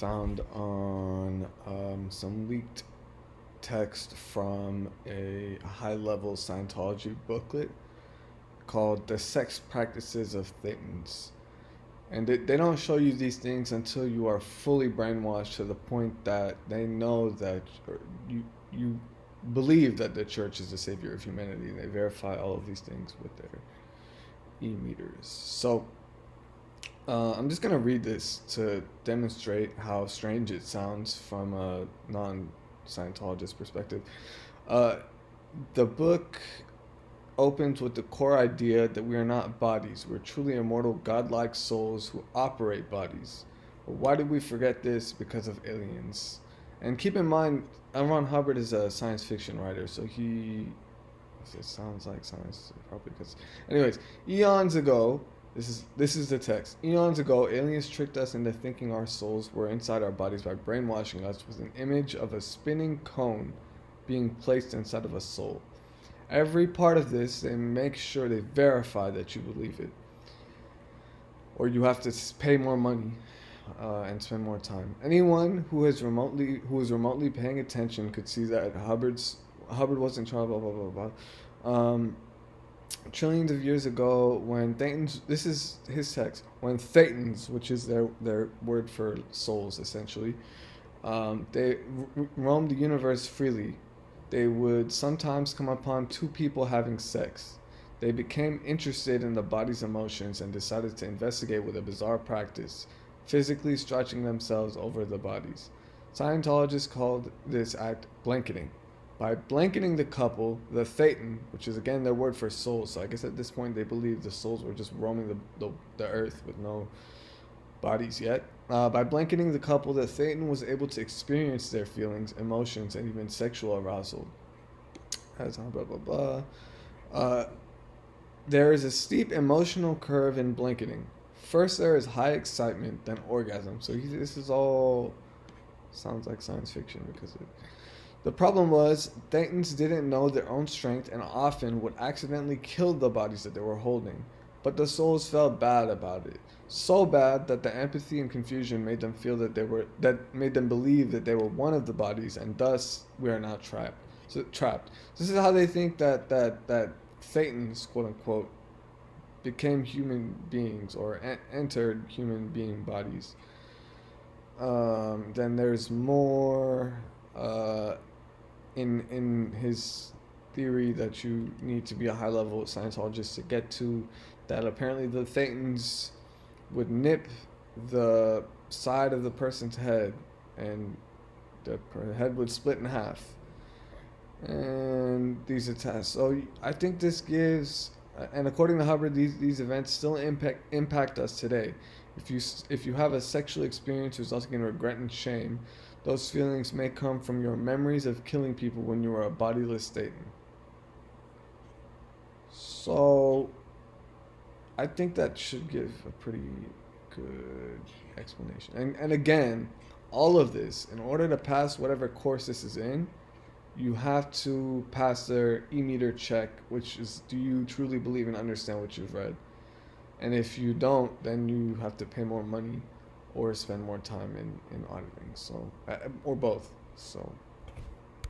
Found on some leaked text from a high-level Scientology booklet called "The Sex Practices of Thetans." And they don't show you these things until you are fully brainwashed to the point that they know that you believe that the church is the savior of humanity. They verify all of these things with their e-meters. So I'm just gonna read this to demonstrate how strange it sounds from a non-Scientologist perspective. Uh, the book opens with the core idea that we are not bodies. We're truly immortal, godlike souls who operate bodies. But why did we forget this? Because of aliens. And keep in mind, L. Ron Hubbard is a science fiction writer, so it sounds like science, probably because. Anyways, eons ago, this is the text. Eons ago, aliens tricked us into thinking our souls were inside our bodies by brainwashing us with an image of a spinning cone being placed inside of a soul. Every part of this, they make sure they verify that you believe it, or you have to pay more money and spend more time. Anyone who is remotely paying attention could see that Hubbard wasn't trying blah blah blah blah. Trillions of years ago, when Thetans, this is his text, when Thetans, which is their word for souls essentially, they roamed the universe freely. They would sometimes come upon two people having sex. They became interested in the body's emotions and decided to investigate with a bizarre practice, physically stretching themselves over the bodies. Scientologists called this act blanketing. By blanketing the couple, the Thetan, which is again their word for souls, so I guess at this point they believe the souls were just roaming the earth with no bodies yet. By blanketing the couple, the Thetan was able to experience their feelings, emotions, and even sexual arousal. As blah blah blah. Uh, there is a steep emotional curve in blanketing. First, there is high excitement, then orgasm. So this is all sounds like science fiction because the problem was Thetans didn't know their own strength and often would accidentally kill the bodies that they were holding. But the souls felt bad about it. So bad that the empathy and confusion made them feel that made them believe that they were one of the bodies and thus we are now trapped. So trapped. This is how they think that Thetans, quote unquote, became human beings or entered human being bodies. Then there's more in his theory that you need to be a high level Scientologist to get to, that apparently the Thetans would nip the side of the person's head and the head would split in half. And these attacks. So I think this gives, and according to Hubbard, these events still impact us today. If you have a sexual experience resulting in regret and shame, those feelings may come from your memories of killing people when you were a bodiless Thetan. So I think that should give a pretty good explanation. And again, all of this, in order to pass whatever course this is in, you have to pass their e-meter check, which is, do you truly believe and understand what you've read? And if you don't, then you have to pay more money or spend more time in auditing. So, or both. So